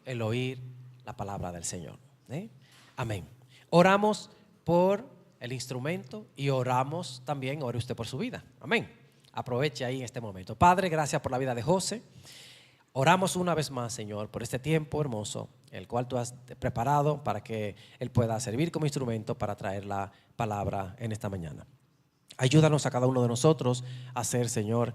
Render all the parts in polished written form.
el oír la palabra del Señor. Amén. Oramos por el instrumento y oramos también, ore usted por su vida. Amén. Aproveche ahí en este momento. Padre, gracias por la vida de José. Oramos una vez más, Señor, por este tiempo hermoso, el cual tú has preparado para que él pueda servir como instrumento para traer la palabra en esta mañana. Ayúdanos a cada uno de nosotros a ser, Señor,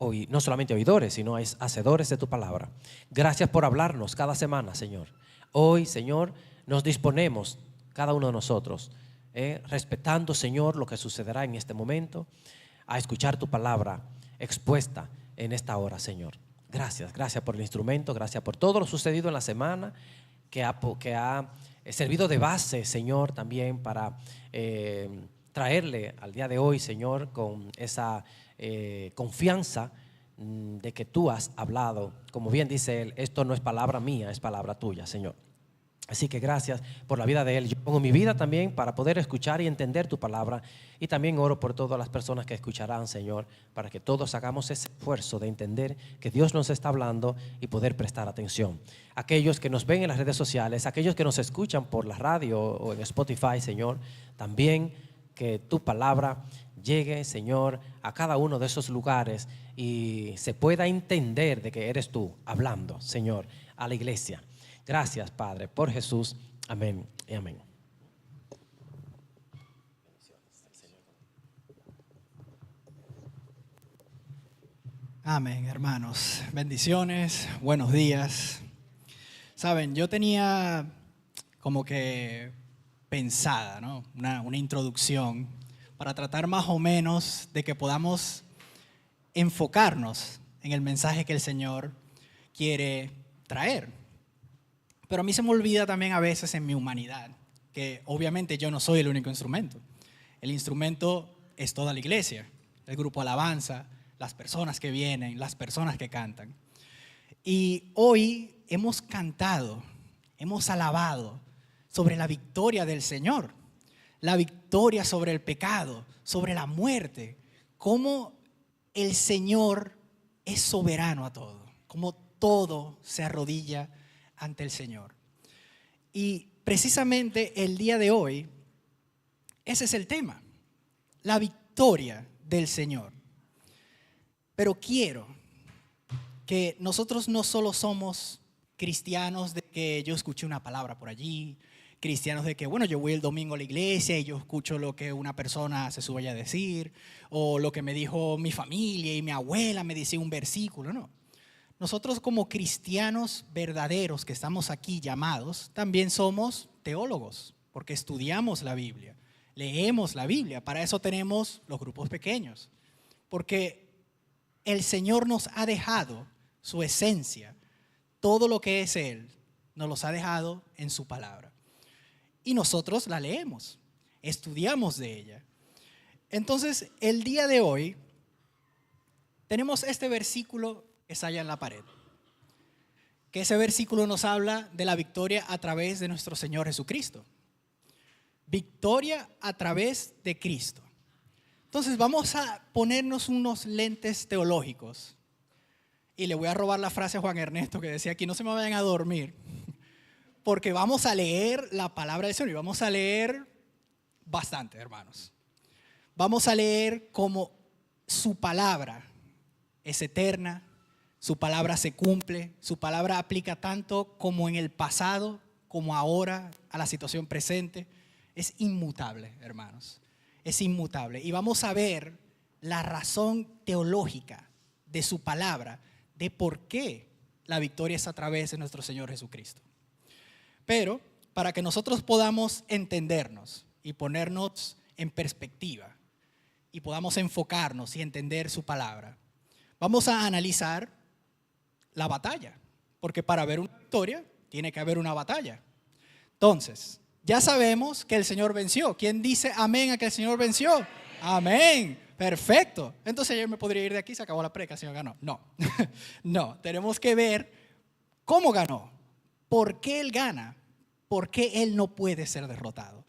no solamente oidores, sino hacedores de tu palabra. Gracias por hablarnos cada semana, Señor. Hoy, Señor, nos disponemos, cada uno de nosotros, respetando, Señor, lo que sucederá en este momento, a escuchar tu palabra expuesta en esta hora, Señor. Gracias por el instrumento, gracias por todo lo sucedido en la semana que ha servido de base, Señor, también para traerle al día de hoy, Señor, con esa confianza de que tú has hablado. Como bien dice él, esto no es palabra mía, es palabra tuya, Señor. Así que gracias por la vida de él. Yo pongo mi vida también para poder escuchar y entender tu palabra. Y también oro por todas las personas que escucharán, Señor, para que todos hagamos ese esfuerzo de entender que Dios nos está hablando y poder prestar atención. Aquellos que nos ven en las redes sociales, aquellos que nos escuchan por la radio o en Spotify, Señor, también que tu palabra llegue, Señor, a cada uno de esos lugares y se pueda entender de que eres tú hablando, Señor, a la iglesia. Gracias, Padre, por Jesús. Amén y amén. Amén, hermanos. Bendiciones, buenos días. Saben, yo tenía como que pensada, ¿no? una introducción para tratar más o menos de que podamos enfocarnos en el mensaje que el Señor quiere traer. Pero a mí se me olvida también a veces en mi humanidad que obviamente yo no soy el único instrumento. El instrumento es toda la iglesia, el grupo alabanza, las personas que vienen, las personas que cantan. Y hoy hemos cantado, hemos alabado sobre la victoria del Señor, la victoria sobre el pecado, sobre la muerte, cómo el Señor es soberano a todo, cómo todo se arrodilla ante el Señor. Y precisamente el día de hoy, ese es el tema, la victoria del Señor. Pero quiero que nosotros no solo somos cristianos de que yo escuché una palabra por allí, cristianos de que, bueno, yo voy el domingo a la iglesia y yo escucho lo que una persona se sube a decir, o lo que me dijo mi familia y mi abuela me decía un versículo, no. Nosotros como cristianos verdaderos que estamos aquí llamados, también somos teólogos, porque estudiamos la Biblia, leemos la Biblia. Para eso tenemos los grupos pequeños, porque el Señor nos ha dejado su esencia, todo lo que es Él, nos los ha dejado en su palabra. Y nosotros la leemos, estudiamos de ella. Entonces, el día de hoy tenemos este versículo que está allá en la pared. Que ese versículo nos habla de la victoria a través de nuestro Señor Jesucristo. Victoria a través de Cristo. Entonces vamos a ponernos unos lentes teológicos. Y le voy a robar la frase a Juan Ernesto que decía aquí, no se me vayan a dormir. Porque vamos a leer la palabra del Señor y vamos a leer bastante, hermanos. Vamos a leer cómo su palabra es eterna, su palabra se cumple, su palabra aplica tanto como en el pasado, como ahora, a la situación presente. Es inmutable, hermanos, es inmutable. Y vamos a ver la razón teológica de su palabra, de por qué la victoria es a través de nuestro Señor Jesucristo. Pero para que nosotros podamos entendernos y ponernos en perspectiva y podamos enfocarnos y entender su palabra, vamos a analizar la batalla, porque para haber una victoria tiene que haber una batalla. Entonces, ya sabemos que el Señor venció. ¿Quién dice amén a que el Señor venció? Amén. Perfecto. Entonces yo me podría ir de aquí, se acabó la predica, el Señor ganó. No, no, tenemos que ver cómo ganó, por qué Él gana, por qué Él no puede ser derrotado.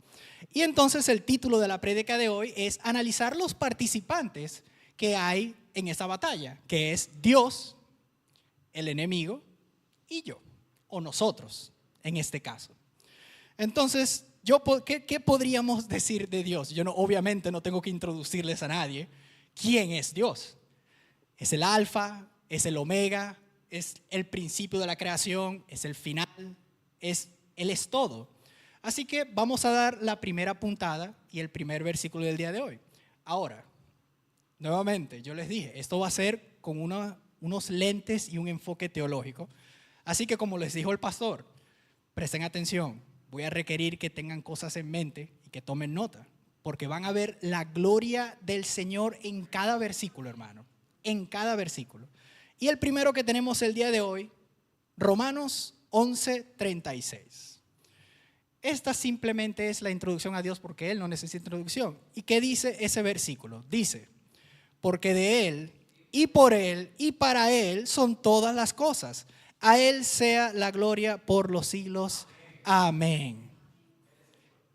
Y entonces el título de la prédica de hoy es analizar los participantes que hay en esta batalla, que es Dios, el enemigo y yo, o nosotros en este caso. Entonces, ¿qué podríamos decir de Dios? Obviamente no tengo que introducirles a nadie. ¿Quién es Dios? Es el alfa, es el omega, es el principio de la creación, es el final, Él es todo. Así que vamos a dar la primera puntada y el primer versículo del día de hoy. Ahora, nuevamente, yo les dije, esto va a ser con unos lentes y un enfoque teológico. Así que como les dijo el pastor, presten atención, voy a requerir que tengan cosas en mente y que tomen nota, porque van a ver la gloria del Señor en cada versículo, hermano, en cada versículo. Y el primero que tenemos el día de hoy, Romanos 11:36. Esta simplemente es la introducción a Dios porque Él no necesita introducción. ¿Y qué dice ese versículo? Dice, porque de Él y por Él y para Él son todas las cosas. A Él sea la gloria por los siglos. Amén.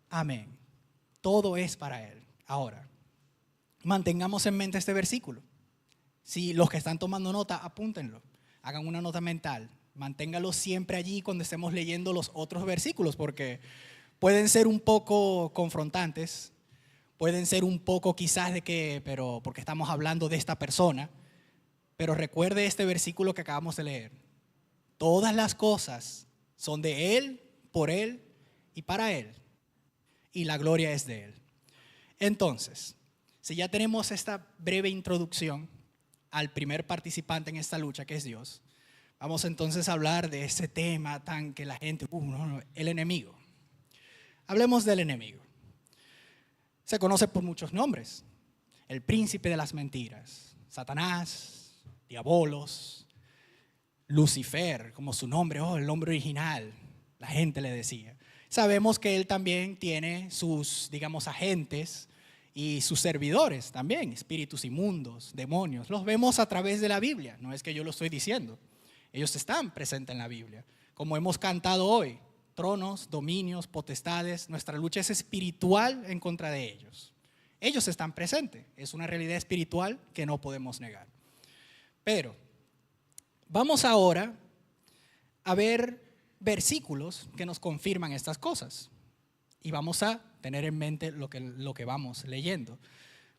Amén. Todo es para Él. Ahora, mantengamos en mente este versículo. Si los que están tomando nota, apúntenlo. Hagan una nota mental. Manténgalo siempre allí cuando estemos leyendo los otros versículos, porque pueden ser un poco confrontantes, pueden ser un poco quizás pero porque estamos hablando de esta persona, pero recuerde este versículo que acabamos de leer. Todas las cosas son de Él, por Él y para Él, y la gloria es de Él. Entonces, si ya tenemos esta breve introducción al primer participante en esta lucha, que es Dios, vamos entonces a hablar de ese tema tan que la gente, el enemigo. Hablemos del enemigo. Se conoce por muchos nombres. El príncipe de las mentiras, Satanás, Diabolos, Lucifer, como su nombre, el nombre original, la gente le decía. Sabemos que él también tiene sus, agentes y sus servidores también, espíritus inmundos, demonios. Los vemos a través de la Biblia, no es que yo lo estoy diciendo. Ellos están presentes en la Biblia. Como hemos cantado hoy, tronos, dominios, potestades, nuestra lucha es espiritual en contra de ellos. Ellos están presentes, es una realidad espiritual que no podemos negar. Pero vamos ahora a ver versículos que nos confirman estas cosas. Y vamos a tener en mente lo que vamos leyendo.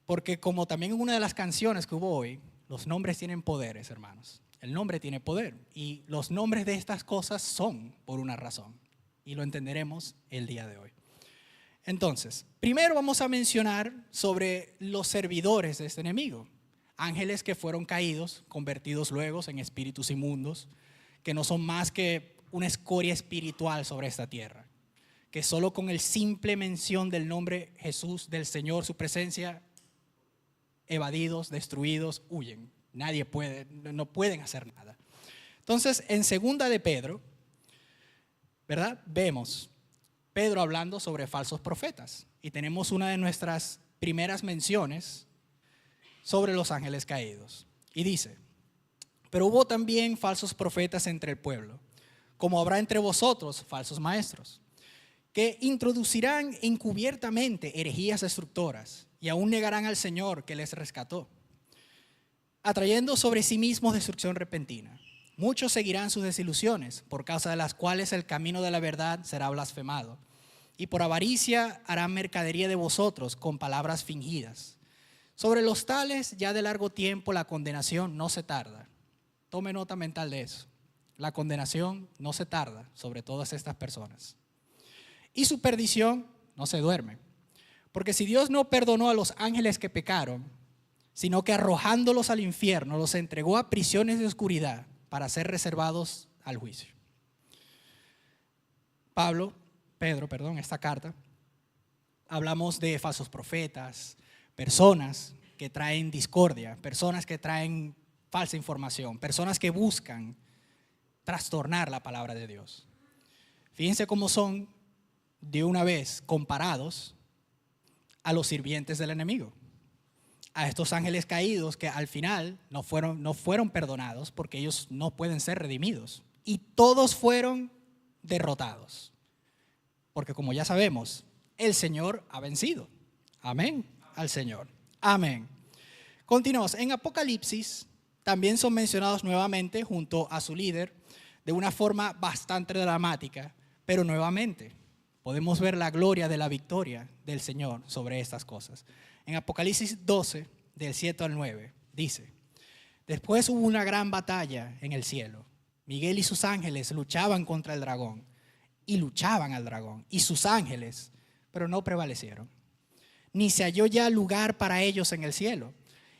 Porque como también en una de las canciones que hubo hoy, los nombres tienen poderes, hermanos. El nombre tiene poder y los nombres de estas cosas son por una razón y lo entenderemos el día de hoy. Entonces, primero vamos a mencionar sobre los servidores de este enemigo. Ángeles que fueron caídos, convertidos luego en espíritus inmundos, que no son más que una escoria espiritual sobre esta tierra, que solo con el simple mención del nombre Jesús, del Señor, su presencia, evadidos, destruidos, huyen. No pueden hacer nada. Entonces, en segunda de Pedro, ¿verdad? Vemos Pedro hablando sobre falsos profetas. Y tenemos una de nuestras primeras menciones sobre los ángeles caídos. Y dice, pero hubo también falsos profetas entre el pueblo, como habrá entre vosotros falsos maestros, que introducirán encubiertamente herejías destructoras y aún negarán al Señor que les rescató, atrayendo sobre sí mismos destrucción repentina. Muchos seguirán sus desilusiones, por causa de las cuales el camino de la verdad será blasfemado. Y por avaricia harán mercadería de vosotros con palabras fingidas. Sobre los tales, ya de largo tiempo, la condenación no se tarda. Tome nota mental de eso. La condenación no se tarda sobre todas estas personas. Y su perdición no se duerme. Porque si Dios no perdonó a los ángeles que pecaron, sino que arrojándolos al infierno, los entregó a prisiones de oscuridad para ser reservados al juicio. Pedro, esta carta, hablamos de falsos profetas, personas que traen discordia, personas que traen falsa información, personas que buscan trastornar la palabra de Dios. Fíjense cómo son de una vez comparados a los sirvientes del enemigo, a estos ángeles caídos que al final no fueron perdonados porque ellos no pueden ser redimidos y todos fueron derrotados, porque como ya sabemos, el Señor ha vencido. Amén al Señor. Amén. Continuamos. En Apocalipsis también son mencionados nuevamente junto a su líder de una forma bastante dramática, pero nuevamente podemos ver la gloria de la victoria del Señor sobre estas cosas. En Apocalipsis 12, del 7 al 9, dice: después hubo una gran batalla en el cielo. Miguel y sus ángeles luchaban contra el dragón, y luchaban al dragón y sus ángeles, pero no prevalecieron. Ni se halló ya lugar para ellos en el cielo.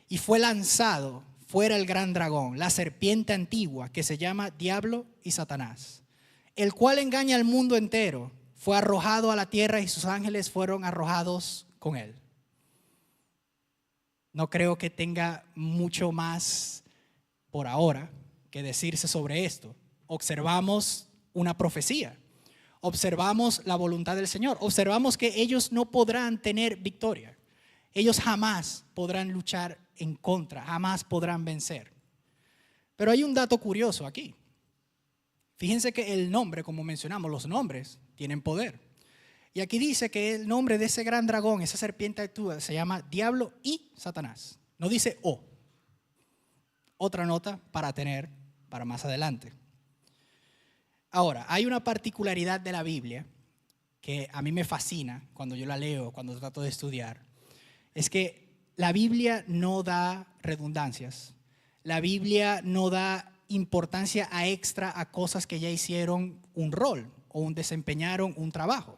Y fue lanzado fuera el gran dragón, la serpiente antigua, que se llama Diablo y Satanás, el cual engaña al mundo entero. Fue arrojado a la tierra y sus ángeles fueron arrojados con él. No creo que tenga mucho más por ahora que decirse sobre esto. Observamos una profecía. Observamos la voluntad del Señor. Observamos que ellos no podrán tener victoria. Ellos jamás podrán luchar en contra, jamás podrán vencer. Pero hay un dato curioso aquí. Fíjense que el nombre, como mencionamos, los nombres tienen poder. Y aquí dice que el nombre de ese gran dragón, esa serpiente actúa, se llama Diablo y Satanás. No dice O. Otra nota para tener para más adelante. Ahora, hay una particularidad de la Biblia que a mí me fascina cuando yo la leo, cuando trato de estudiar. Es que la Biblia no da redundancias. La Biblia no da importancia a extra a cosas que ya hicieron un rol o desempeñaron un trabajo.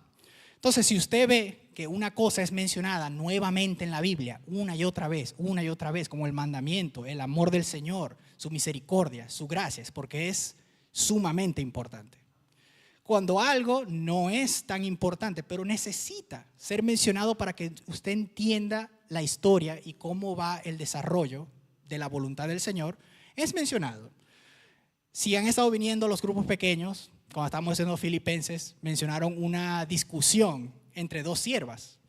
Entonces, si usted ve que una cosa es mencionada nuevamente en la Biblia, una y otra vez, como el mandamiento, el amor del Señor, su misericordia, su gracia, es porque es sumamente importante. Cuando algo no es tan importante, pero necesita ser mencionado para que usted entienda la historia y cómo va el desarrollo de la voluntad del Señor, es mencionado. Si han estado viniendo los grupos pequeños, cuando estamos haciendo Filipenses, mencionaron una discusión entre dos siervas.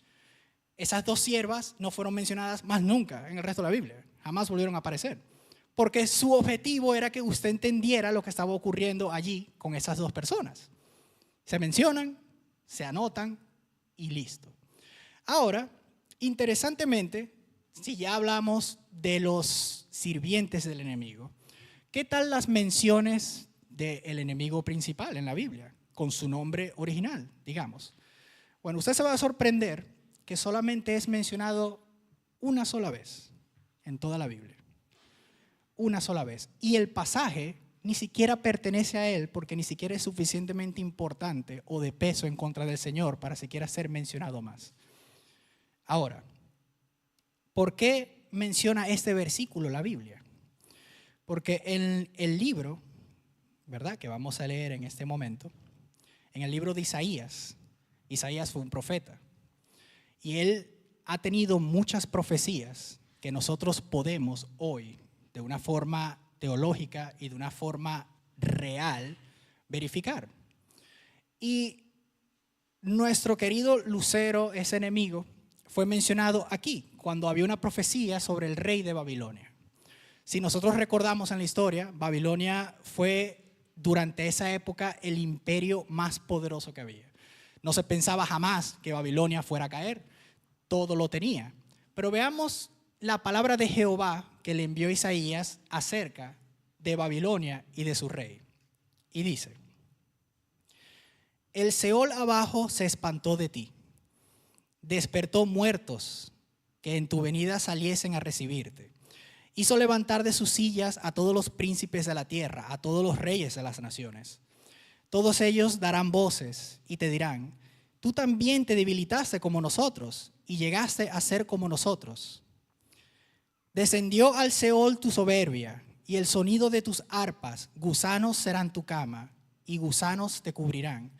Esas dos siervas no fueron mencionadas más nunca en el resto de la Biblia. Jamás volvieron a aparecer. Porque su objetivo era que usted entendiera lo que estaba ocurriendo allí con esas dos personas. Se mencionan, se anotan y listo. Ahora, interesantemente, si ya hablamos de los sirvientes del enemigo, ¿qué tal las menciones del enemigo principal en la Biblia, con su nombre original, digamos? Bueno, usted se va a sorprender que solamente es mencionado una sola vez en toda la Biblia. Una sola vez. Y el pasaje ni siquiera pertenece a él porque ni siquiera es suficientemente importante o de peso en contra del Señor para siquiera ser mencionado más. Ahora, ¿por qué menciona este versículo la Biblia? Porque en el libro, ¿verdad?, que vamos a leer en este momento, en el libro de Isaías, Isaías fue un profeta y él ha tenido muchas profecías que nosotros podemos hoy, de una forma teológica y de una forma real, verificar. Y nuestro querido Lucero, ese enemigo, fue mencionado aquí, cuando había una profecía sobre el rey de Babilonia. Si nosotros recordamos en la historia, Babilonia fue durante esa época el imperio más poderoso que había. No se pensaba jamás que Babilonia fuera a caer, todo lo tenía. Pero veamos la palabra de Jehová que le envió Isaías acerca de Babilonia y de su rey. Y dice: el Seol abajo se espantó de ti, despertó muertos que en tu venida saliesen a recibirte. Hizo levantar de sus sillas a todos los príncipes de la tierra, a todos los reyes de las naciones. Todos ellos darán voces y te dirán: tú también te debilitaste como nosotros y llegaste a ser como nosotros. Descendió al Seol tu soberbia y el sonido de tus arpas, gusanos serán tu cama y gusanos te cubrirán.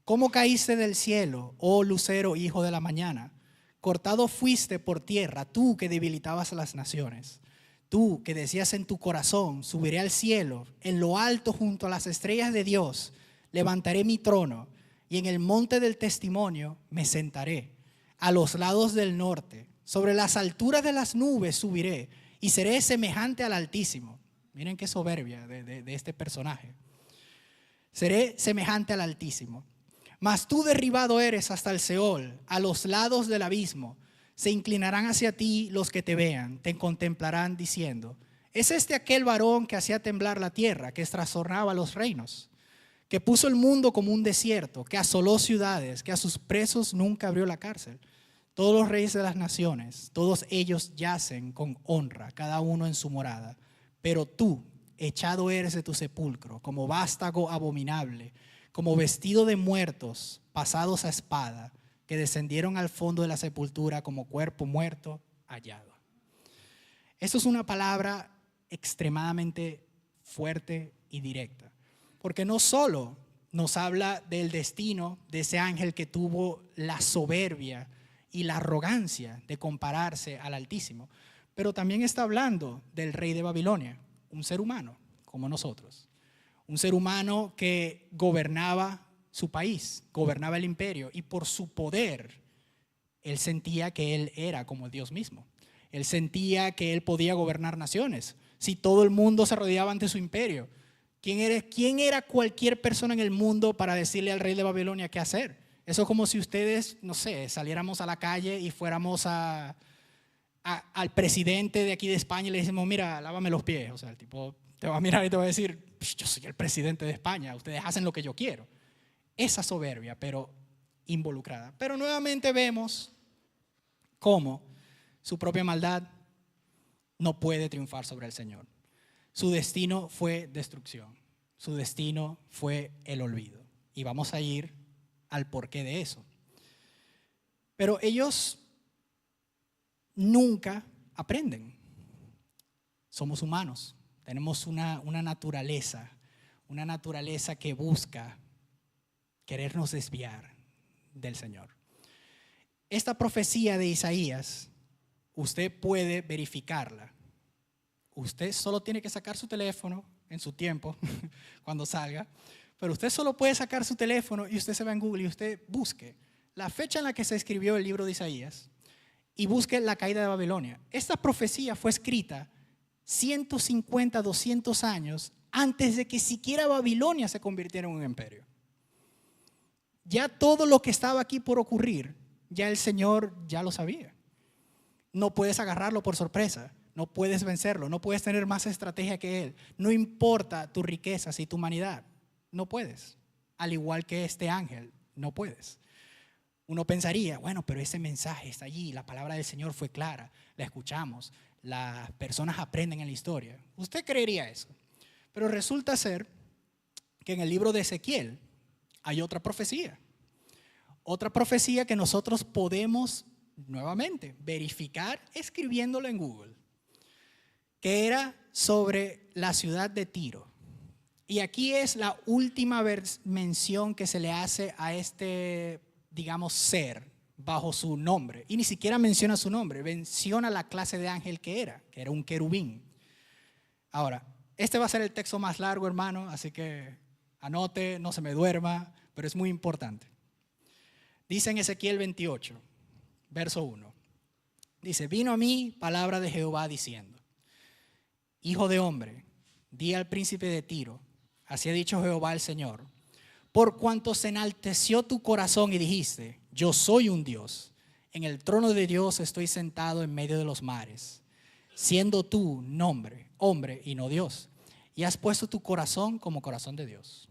¿Cómo caíste del cielo, oh lucero, hijo de la mañana? Cortado fuiste por tierra, tú que debilitabas a las naciones. Tú que decías en tu corazón: subiré al cielo, en lo alto junto a las estrellas de Dios, levantaré mi trono y en el monte del testimonio me sentaré. A los lados del norte, sobre las alturas de las nubes subiré y seré semejante al Altísimo. Miren qué soberbia de este personaje. Seré semejante al Altísimo. Mas tú derribado eres hasta el Seol, a los lados del abismo. Se inclinarán hacia ti los que te vean, te contemplarán diciendo: ¿Es este aquel varón que hacía temblar la tierra, que trastornaba los reinos, que puso el mundo como un desierto, que asoló ciudades, que a sus presos nunca abrió la cárcel? Todos los reyes de las naciones, todos ellos yacen con honra, cada uno en su morada. Pero tú, echado eres de tu sepulcro, como vástago abominable, como vestido de muertos, pasados a espada, que descendieron al fondo de la sepultura como cuerpo muerto hallado. Esto es una palabra extremadamente fuerte y directa, porque no solo nos habla del destino de ese ángel que tuvo la soberbia y la arrogancia de compararse al Altísimo, pero también está hablando del rey de Babilonia, un ser humano como nosotros, un ser humano que gobernaba su país, gobernaba el imperio, y por su poder él sentía que él era como Dios mismo. Él sentía que él podía gobernar naciones. Si todo el mundo se rodeaba ante su imperio, ¿quién era cualquier persona en el mundo para decirle al rey de Babilonia qué hacer? Eso es como si ustedes, no sé, saliéramos a la calle y fuéramos al presidente de aquí de España y le decimos, mira, lávame los pies. O sea, el tipo te va a mirar y te va a decir, yo soy el presidente de España, ustedes hacen lo que yo quiero. Esa soberbia, pero involucrada. Pero nuevamente vemos cómo su propia maldad no puede triunfar sobre el Señor. Su destino fue destrucción. Su destino fue el olvido. Y vamos a ir al porqué de eso. Pero ellos nunca aprenden. Somos humanos. Tenemos una naturaleza que busca querernos desviar del Señor. Esta profecía de Isaías, usted puede verificarla. Usted solo tiene que sacar su teléfono en su tiempo, cuando salga, pero usted solo puede sacar su teléfono y usted se va en Google y usted busque la fecha en la que se escribió el libro de Isaías y busque la caída de Babilonia. Esta profecía fue escrita 150, 200 años antes de que siquiera Babilonia se convirtiera en un imperio. Ya todo lo que estaba aquí por ocurrir, ya el Señor ya lo sabía. No puedes agarrarlo por sorpresa, no puedes vencerlo, no puedes tener más estrategia que Él. No importa tus riquezas y tu humanidad, no puedes. Al igual que este ángel, no puedes. Uno pensaría, bueno, pero ese mensaje está allí, la palabra del Señor fue clara, la escuchamos, las personas aprenden en la historia. Usted creería eso, pero resulta ser que en el libro de Ezequiel hay otra profecía que nosotros podemos nuevamente verificar escribiéndolo en Google, que era sobre la ciudad de Tiro. Y aquí es la última mención que se le hace a este, digamos, ser bajo su nombre. Y ni siquiera menciona su nombre, menciona la clase de ángel que era un querubín. Ahora, este va a ser el texto más largo, hermano, así que anote, no se me duerma, pero es muy importante. Dice en Ezequiel 28, verso 1. Dice, vino a mí palabra de Jehová diciendo, hijo de hombre, di al príncipe de Tiro, así ha dicho Jehová el Señor, por cuanto se enalteció tu corazón y dijiste, yo soy un Dios, en el trono de Dios estoy sentado en medio de los mares, siendo tú hombre y no Dios, y has puesto tu corazón como corazón de Dios.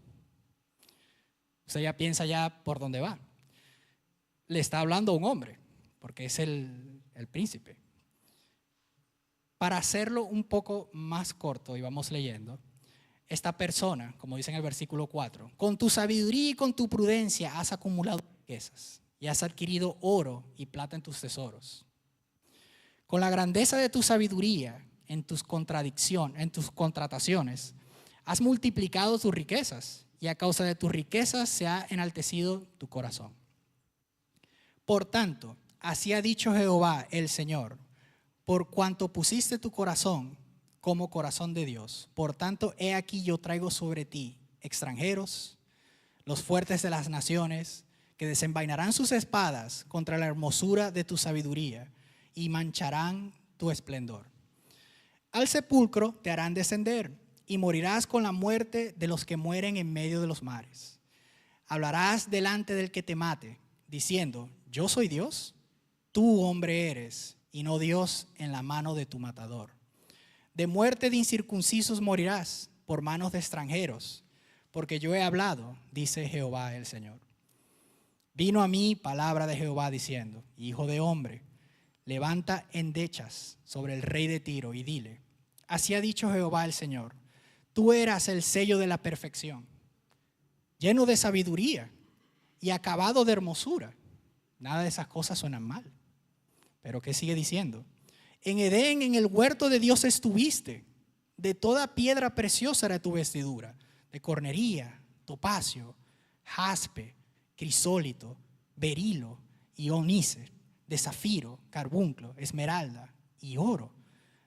Usted ya piensa ya por dónde va. Le está hablando a un hombre, porque es el príncipe. Para hacerlo un poco más corto, y vamos leyendo, esta persona, como dice en el versículo 4, con tu sabiduría y con tu prudencia has acumulado riquezas y has adquirido oro y plata en tus tesoros. Con la grandeza de tu sabiduría en tus contrataciones, has multiplicado tus riquezas y a causa de tus riquezas se ha enaltecido tu corazón. Por tanto, así ha dicho Jehová el Señor, por cuanto pusiste tu corazón como corazón de Dios, por tanto, he aquí yo traigo sobre ti extranjeros, los fuertes de las naciones, que desenvainarán sus espadas contra la hermosura de tu sabiduría y mancharán tu esplendor. Al sepulcro te harán descender y morirás con la muerte de los que mueren en medio de los mares. Hablarás delante del que te mate, diciendo, yo soy Dios, tú hombre eres, y no Dios en la mano de tu matador. De muerte de incircuncisos morirás por manos de extranjeros, porque yo he hablado, dice Jehová el Señor. Vino a mí palabra de Jehová diciendo: hijo de hombre, levanta endechas sobre el rey de Tiro y dile: así ha dicho Jehová el Señor, tú eras el sello de la perfección, lleno de sabiduría y acabado de hermosura. Nada de esas cosas suenan mal. Pero ¿qué sigue diciendo? En Edén, en el huerto de Dios estuviste. De toda piedra preciosa era tu vestidura, de cornería, topacio, jaspe, crisólito, berilo y onice, de zafiro, carbunclo, esmeralda y oro.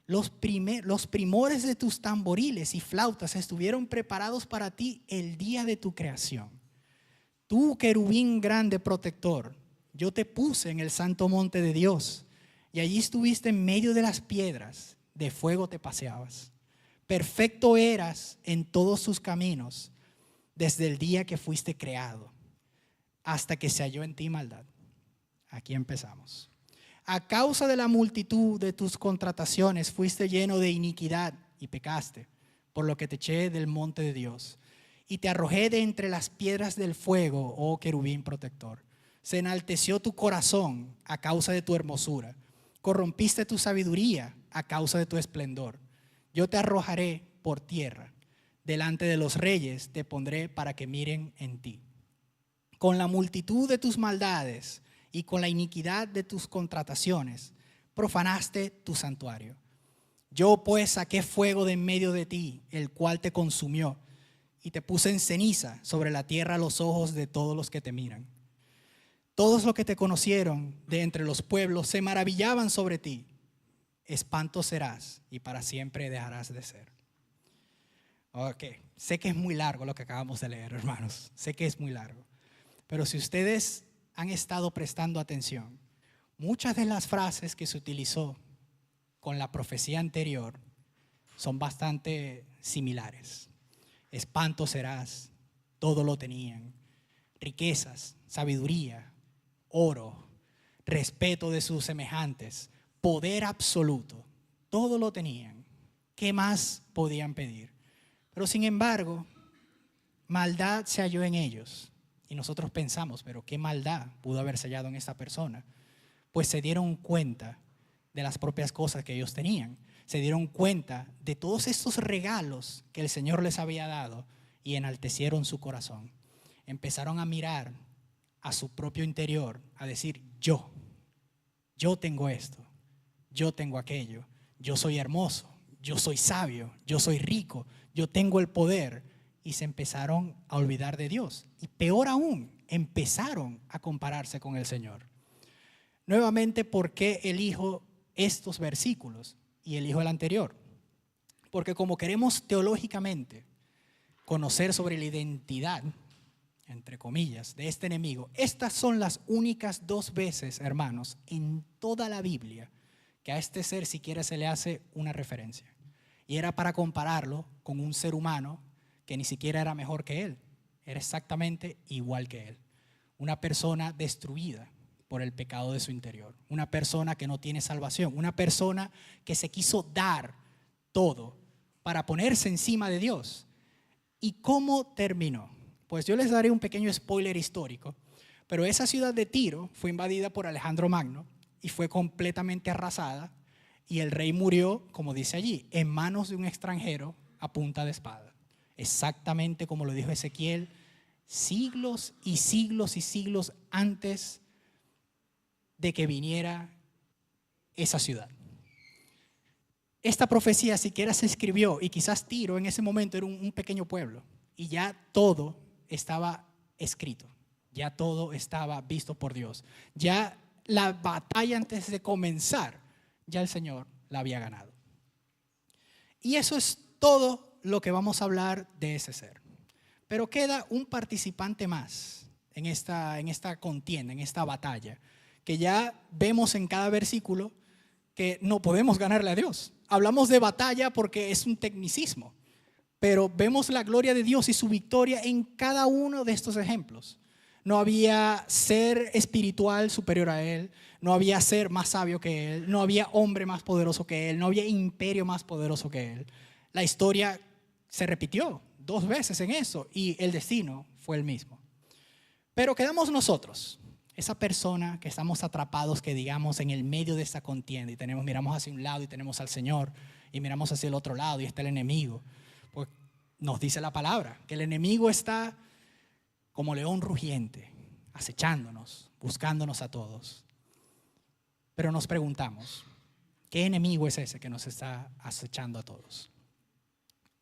Los primores de tus tamboriles y flautas estuvieron preparados para ti el día de tu creación. Tú, querubín grande protector, yo te puse en el santo monte de Dios, y allí estuviste en medio de las piedras, de fuego te paseabas. Perfecto eras en todos tus caminos, desde el día que fuiste creado, hasta que se halló en ti maldad. Aquí empezamos. A causa de la multitud de tus contrataciones fuiste lleno de iniquidad y pecaste, por lo que te eché del monte de Dios y te arrojé de entre las piedras del fuego, oh querubín protector. Se enalteció tu corazón a causa de tu hermosura, corrompiste tu sabiduría a causa de tu esplendor. Yo te arrojaré por tierra, delante de los reyes te pondré para que miren en ti. Con la multitud de tus maldades y con la iniquidad de tus contrataciones, profanaste tu santuario. Yo pues saqué fuego de en medio de ti, el cual te consumió, y te puse en ceniza sobre la tierra a los ojos de todos los que te miran. Todos los que te conocieron de entre los pueblos se maravillaban sobre ti. Espanto serás y para siempre dejarás de ser. Ok, sé que es muy largo lo que acabamos de leer, hermanos. Sé que es muy largo. Pero si ustedes han estado prestando atención, muchas de las frases que se utilizó con la profecía anterior son bastante similares. Espanto serás, todo lo tenían. Riquezas, sabiduría, oro, respeto de sus semejantes, poder absoluto, todo lo tenían. ¿Qué más podían pedir? Pero sin embargo, maldad se halló en ellos. Y nosotros pensamos, pero ¿qué maldad pudo haberse hallado en esta persona? Pues se dieron cuenta de las propias cosas que ellos tenían. Se dieron cuenta de todos estos regalos que el Señor les había dado y enaltecieron su corazón. Empezaron a mirar a su propio interior, a decir: yo tengo esto, yo tengo aquello, yo soy hermoso, yo soy sabio, yo soy rico, yo tengo el poder. Y se empezaron a olvidar de Dios. Y peor aún, empezaron a compararse con el Señor. Nuevamente, ¿por qué elijo estos versículos y elijo el anterior? Porque como queremos teológicamente conocer sobre la identidad, entre comillas, de este enemigo, estas son las únicas 2 veces, hermanos, en toda la Biblia que a este ser siquiera se le hace una referencia. Y era para compararlo con un ser humano que ni siquiera era mejor que él, era exactamente igual que él. Una persona destruida por el pecado de su interior, una persona que no tiene salvación, una persona que se quiso dar todo para ponerse encima de Dios. ¿Y cómo terminó? Pues yo les daré un pequeño spoiler histórico, pero esa ciudad de Tiro fue invadida por Alejandro Magno y fue completamente arrasada, y el rey murió, como dice allí, en manos de un extranjero a punta de espada. Exactamente como lo dijo Ezequiel, siglos y siglos y siglos antes de que viniera esa ciudad. Esta profecía siquiera se escribió, y quizás Tiro en ese momento era un pequeño pueblo, y ya todo estaba escrito, ya todo estaba visto por Dios. Ya la batalla antes de comenzar, ya el Señor la había ganado. Y eso es todo lo que vamos a hablar de ese ser. Pero queda un participante más en esta contienda, en esta batalla, que ya vemos en cada versículo que no podemos ganarle a Dios. Hablamos de batalla porque es un tecnicismo, pero vemos la gloria de Dios y su victoria en cada uno de estos ejemplos. no había ser espiritual superior a él, no había ser más sabio que él, no había hombre más poderoso que él, no había imperio más poderoso que él. La historia se repitió 2 veces en eso y el destino fue el mismo. Pero quedamos nosotros, esa persona que estamos atrapados, que digamos en el medio de esa contienda y miramos hacia un lado y tenemos al Señor y miramos hacia el otro lado y está el enemigo. Pues nos dice la palabra que el enemigo está como león rugiente, acechándonos, buscándonos a todos. Pero nos preguntamos, ¿qué enemigo es ese que nos está acechando a todos?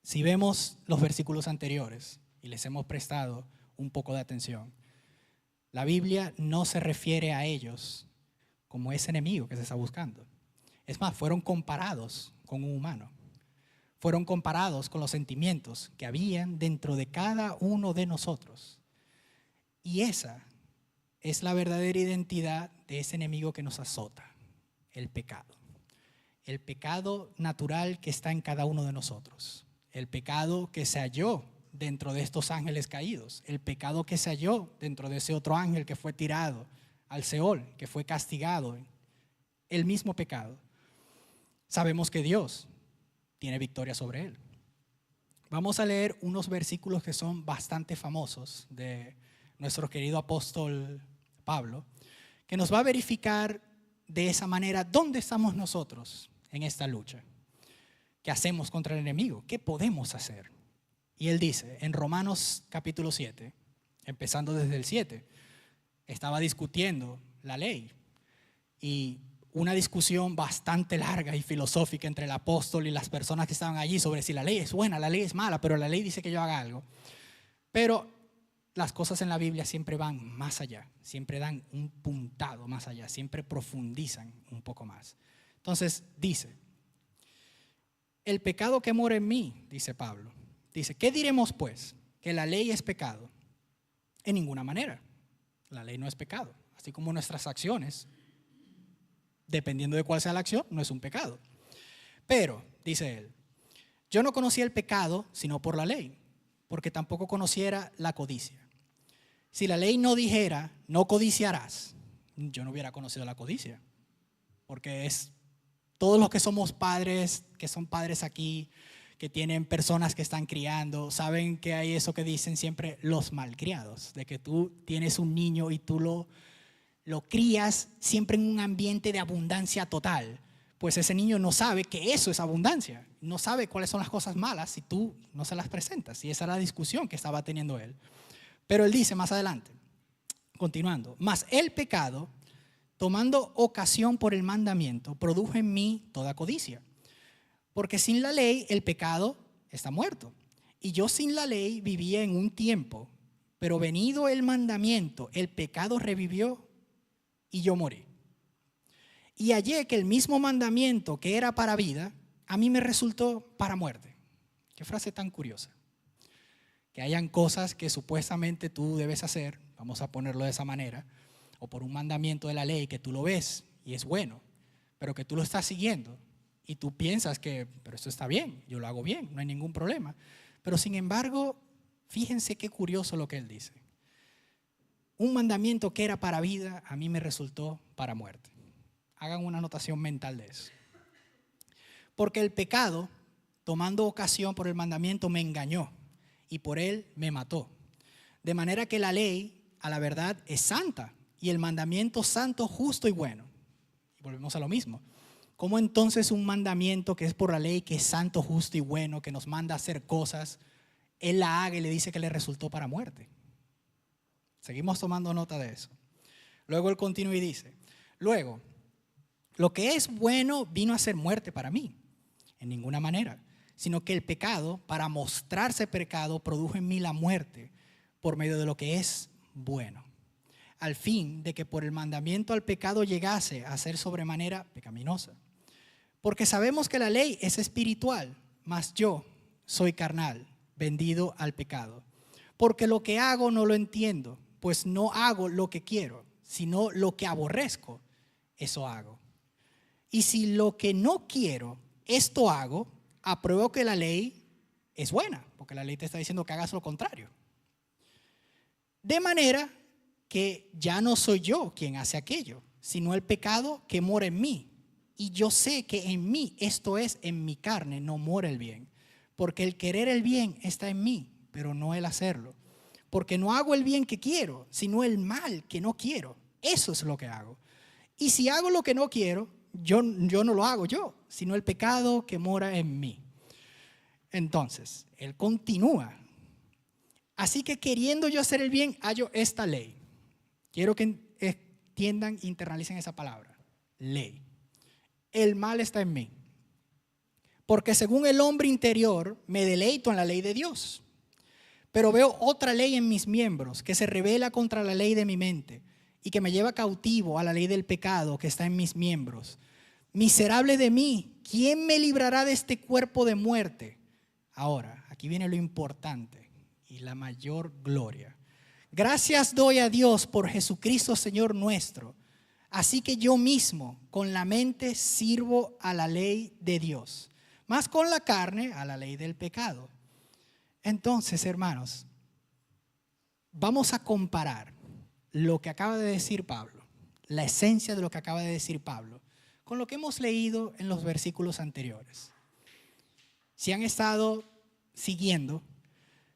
Si vemos los versículos anteriores y les hemos prestado un poco de atención, la Biblia no se refiere a ellos como ese enemigo que se está buscando. Es más, fueron comparados con un humano. Fueron comparados con los sentimientos que habían dentro de cada uno de nosotros. Y esa es la verdadera identidad de ese enemigo que nos azota, el pecado. El pecado natural que está en cada uno de nosotros. El pecado que se halló dentro de estos ángeles caídos. El pecado que se halló dentro de ese otro ángel que fue tirado al Seol, que fue castigado. El mismo pecado. Sabemos que Dios tiene victoria sobre él. Vamos a leer unos versículos que son bastante famosos de nuestro querido apóstol Pablo, que nos va a verificar de esa manera dónde estamos nosotros en esta lucha. ¿Qué hacemos contra el enemigo? ¿Qué podemos hacer? Y él dice en Romanos capítulo 7, empezando desde el 7, estaba discutiendo la ley y una discusión bastante larga y filosófica entre el apóstol y las personas que estaban allí sobre si la ley es buena, la ley es mala, pero la ley dice que yo haga algo. Pero las cosas en la Biblia siempre van más allá, siempre dan un puntado más allá, siempre profundizan un poco más. Entonces dice, el pecado que mora en mí, dice Pablo, dice, ¿qué diremos pues? ¿Que la ley es pecado? En ninguna manera. La ley no es pecado. Así como nuestras acciones, dependiendo de cuál sea la acción, no es un pecado. Pero, dice él, yo no conocía el pecado sino por la ley, porque tampoco conociera la codicia. Si la ley no dijera, no codiciarás, yo no hubiera conocido la codicia. Porque es todos los que somos padres, que son padres aquí, que tienen personas que están criando, saben que hay eso que dicen siempre los malcriados, de que tú tienes un niño y tú lo crías siempre en un ambiente de abundancia total. Pues ese niño no sabe que eso es abundancia, no sabe cuáles son las cosas malas si tú no se las presentas. Y esa era la discusión que estaba teniendo él. Pero él dice más adelante, continuando, mas el pecado, tomando ocasión por el mandamiento, produjo en mí toda codicia. Porque sin la ley el pecado está muerto. Y yo sin la ley vivía en un tiempo, pero venido el mandamiento, el pecado revivió y yo morí. Y hallé que el mismo mandamiento que era para vida, a mí me resultó para muerte. Qué frase tan curiosa. Que hayan cosas que supuestamente tú debes hacer, vamos a ponerlo de esa manera, o por un mandamiento de la ley que tú lo ves y es bueno, pero que tú lo estás siguiendo y tú piensas que, pero esto está bien, yo lo hago bien, no hay ningún problema. Pero sin embargo, fíjense qué curioso lo que él dice. Un mandamiento que era para vida, a mí me resultó para muerte. Hagan una anotación mental de eso. Porque el pecado, tomando ocasión por el mandamiento, me engañó y por él me mató. De manera que la ley, a la verdad, es santa y el mandamiento santo, justo y bueno. Y volvemos a lo mismo. ¿Cómo entonces un mandamiento que es por la ley, que es santo, justo y bueno, que nos manda a hacer cosas, él la haga y le dice que le resultó para muerte? Seguimos tomando nota de eso. Luego él continúa y dice, luego, lo que es bueno vino a ser muerte para mí, en ninguna manera, sino que el pecado, para mostrarse pecado, produjo en mí la muerte por medio de lo que es bueno, al fin de que por el mandamiento al pecado llegase a ser sobremanera pecaminosa. Porque sabemos que la ley es espiritual, mas yo soy carnal, vendido al pecado. Porque lo que hago no lo entiendo, pues no hago lo que quiero, sino lo que aborrezco, eso hago. Y si lo que no quiero, esto hago, apruebo que la ley es buena, porque la ley te está diciendo que hagas lo contrario. De manera que ya no soy yo quien hace aquello, sino el pecado que mora en mí. Y yo sé que en mí, esto es, en mi carne, no mora el bien. Porque el querer el bien está en mí, pero no el hacerlo. Porque no hago el bien que quiero, sino el mal que no quiero. Eso es lo que hago. Y si hago lo que no quiero, yo no lo hago yo, sino el pecado que mora en mí. Entonces, él continúa. Así que queriendo yo hacer el bien, hallo esta ley. Quiero que entiendan, internalicen esa palabra. Ley. El mal está en mí. Porque según el hombre interior, me deleito en la ley de Dios. Pero veo otra ley en mis miembros que se rebela contra la ley de mi mente y que me lleva cautivo a la ley del pecado que está en mis miembros. Miserable de mí, ¿quién me librará de este cuerpo de muerte? Ahora, aquí viene lo importante y la mayor gloria. Gracias doy a Dios por Jesucristo Señor nuestro. Así que yo mismo con la mente sirvo a la ley de Dios, más con la carne a la ley del pecado. Entonces, hermanos, vamos a comparar lo que acaba de decir Pablo, la esencia de lo que acaba de decir Pablo, con lo que hemos leído en los versículos anteriores. Si han estado siguiendo,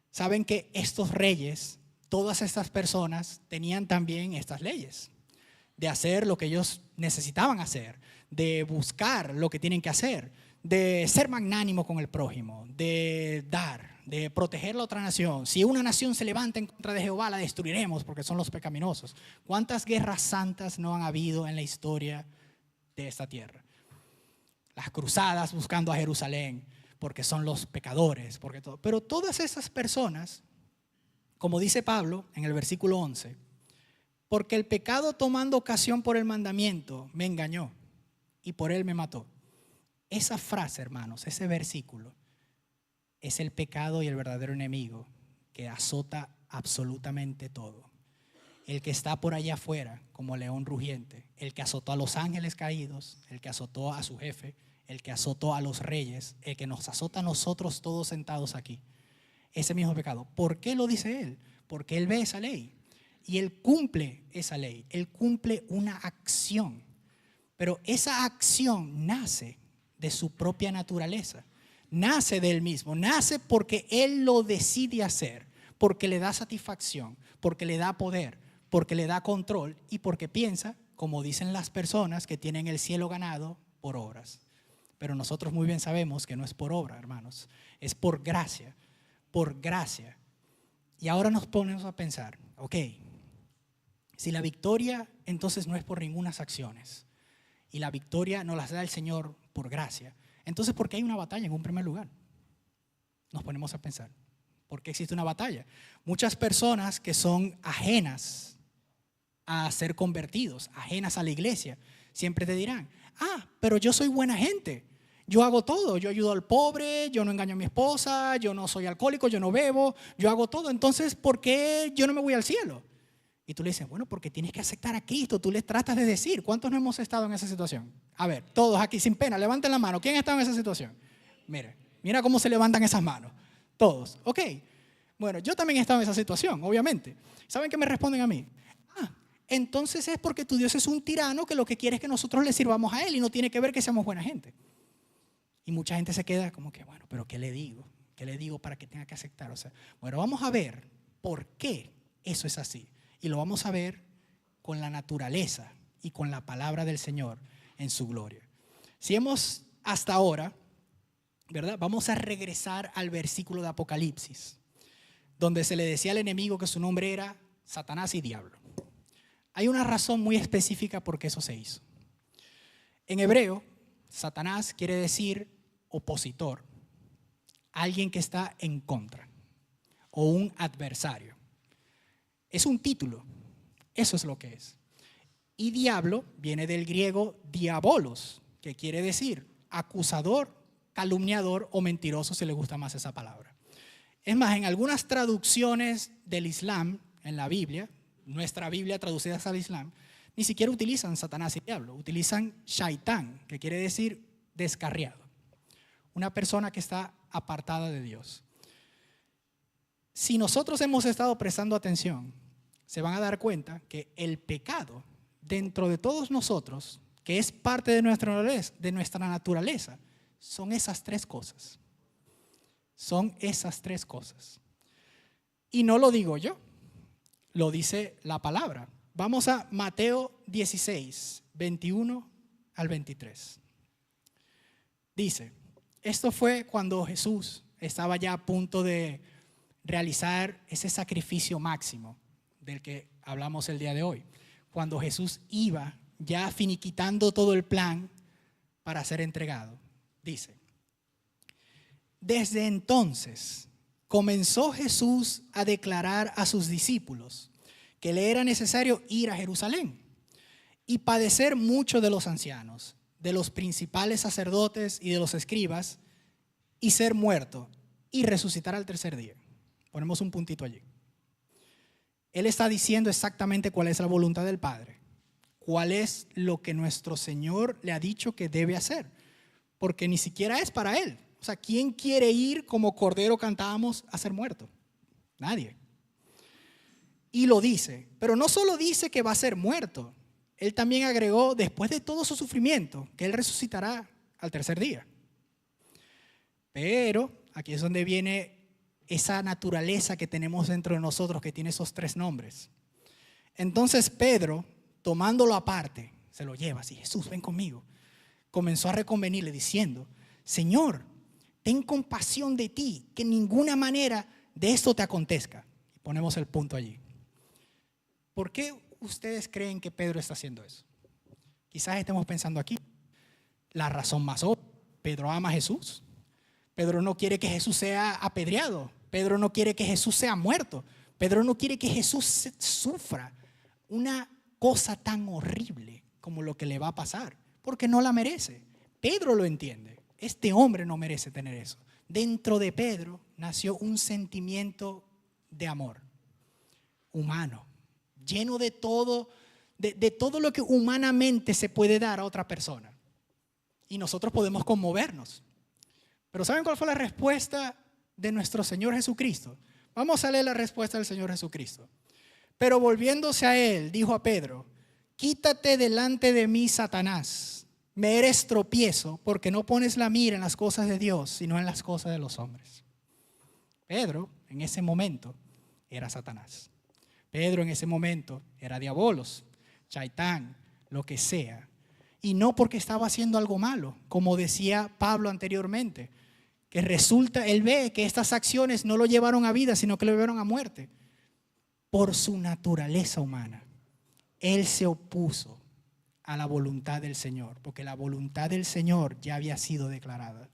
saben que estos reyes, todas estas personas tenían también estas leyes de hacer lo que ellos necesitaban hacer, de buscar lo que tienen que hacer, de ser magnánimo con el prójimo, de dar, de proteger la otra nación. Si una nación se levanta en contra de Jehová, la destruiremos porque son los pecaminosos. ¿Cuántas guerras santas no han habido en la historia de esta tierra? Las cruzadas buscando a Jerusalén porque son los pecadores, porque todo. Pero todas esas personas, como dice Pablo en el versículo 11, porque el pecado tomando ocasión por el mandamiento me engañó y por él me mató. Esa frase, hermanos, ese versículo es el pecado y el verdadero enemigo que azota absolutamente todo. El que está por allá afuera como león rugiente, el que azotó a los ángeles caídos, el que azotó a su jefe, el que azotó a los reyes, el que nos azota a nosotros todos sentados aquí. Ese mismo pecado. ¿Por qué lo dice él? Porque él ve esa ley y él cumple esa ley. Él cumple una acción, pero esa acción nace de su propia naturaleza. Nace de él mismo, nace porque él lo decide hacer, porque le da satisfacción, porque le da poder, porque le da control y porque piensa, como dicen las personas, que tienen el cielo ganado por obras. Pero nosotros muy bien sabemos que no es por obra, hermanos, es por gracia, por gracia. Y ahora nos ponemos a pensar, ok, si la victoria entonces no es por ninguna acciones y la victoria nos las da el Señor por gracia, entonces ¿por qué hay una batalla en un primer lugar? Nos ponemos a pensar, ¿por qué existe una batalla? Muchas personas que son ajenas a ser convertidos, ajenas a la iglesia, siempre te dirán, pero yo soy buena gente, yo hago todo, yo ayudo al pobre, yo no engaño a mi esposa, yo no soy alcohólico, yo no bebo, yo hago todo, entonces ¿por qué yo no me voy al cielo? Y tú le dices, bueno, porque tienes que aceptar a Cristo, tú le tratas de decir, ¿cuántos no hemos estado en esa situación? A ver, todos aquí sin pena, levanten la mano, ¿quién ha estado en esa situación? Mira cómo se levantan esas manos, todos, ok. Bueno, yo también he estado en esa situación, obviamente. ¿Saben qué me responden a mí? Entonces es porque tu Dios es un tirano que lo que quiere es que nosotros le sirvamos a Él y no tiene que ver que seamos buena gente. Y mucha gente se queda como que, bueno, pero ¿qué le digo? ¿Qué le digo para que tenga que aceptar? O sea, bueno, vamos a ver por qué eso es así. Y lo vamos a ver con la naturaleza y con la palabra del Señor en su gloria. Si hemos hasta ahora, ¿verdad? Vamos a regresar al versículo de Apocalipsis, donde se le decía al enemigo que su nombre era Satanás y Diablo. Hay una razón muy específica por qué eso se hizo. En hebreo, Satanás quiere decir opositor, alguien que está en contra o un adversario. Es un título, eso es lo que es. Y diablo viene del griego diabolos, que quiere decir acusador, calumniador o mentiroso, si le gusta más esa palabra. Es más, en algunas traducciones del Islam, en la Biblia, nuestra Biblia traducida al Islam, ni siquiera utilizan Satanás y diablo, utilizan shaitán, que quiere decir descarriado. Una persona que está apartada de Dios. Si nosotros hemos estado prestando atención, se van a dar cuenta que el pecado dentro de todos nosotros, que es parte de nuestra naturaleza, son esas tres cosas. Son esas tres cosas. Y no lo digo yo, lo dice la palabra. Vamos a Mateo 16, 21 al 23. Dice, esto fue cuando Jesús estaba ya a punto de realizar ese sacrificio máximo del que hablamos el día de hoy. Cuando Jesús iba ya finiquitando todo el plan para ser entregado. Dice, desde entonces comenzó Jesús a declarar a sus discípulos que le era necesario ir a Jerusalén y padecer mucho de los ancianos, de los principales sacerdotes y de los escribas, y ser muerto y resucitar al tercer día. Ponemos un puntito allí. Él está diciendo exactamente cuál es la voluntad del Padre, cuál es lo que nuestro Señor le ha dicho que debe hacer, porque ni siquiera es para Él. O sea, ¿quién quiere ir como cordero cantábamos a ser muerto? Nadie. Y lo dice, pero no solo dice que va a ser muerto, Él también agregó, después de todo su sufrimiento, que Él resucitará al tercer día. Pero aquí es donde viene esa naturaleza que tenemos dentro de nosotros, que tiene esos tres nombres. Entonces Pedro, tomándolo aparte, se lo lleva así, Jesús, ven conmigo. Comenzó a reconvenirle diciendo, Señor, ten compasión de ti, que en ninguna manera de esto te acontezca. Y ponemos el punto allí. ¿Por qué ustedes creen que Pedro está haciendo eso? Quizás estemos pensando aquí. La razón más obvia, Pedro ama a Jesús. Pedro no quiere que Jesús sea apedreado. Pedro no quiere que Jesús sea muerto. Pedro no quiere que Jesús sufra una cosa tan horrible como lo que le va a pasar, porque no la merece. Pedro lo entiende. Este hombre no merece tener eso. Dentro de Pedro nació un sentimiento de amor humano, lleno de todo lo que humanamente se puede dar a otra persona. Y nosotros podemos conmovernos. Pero ¿saben cuál fue la respuesta de nuestro Señor Jesucristo? Vamos a leer la respuesta del Señor Jesucristo. Pero volviéndose a Él, dijo a Pedro, quítate delante de mí, Satanás. Me eres tropiezo porque no pones la mira en las cosas de Dios, sino en las cosas de los hombres. Pedro, en ese momento, era Satanás. Pedro, en ese momento, era Diabolos, Chaitán, lo que sea. Y no porque estaba haciendo algo malo, como decía Pablo anteriormente, que resulta, él ve que estas acciones no lo llevaron a vida, sino que lo llevaron a muerte. Por su naturaleza humana, él se opuso a la voluntad del Señor, porque la voluntad del Señor ya había sido declarada.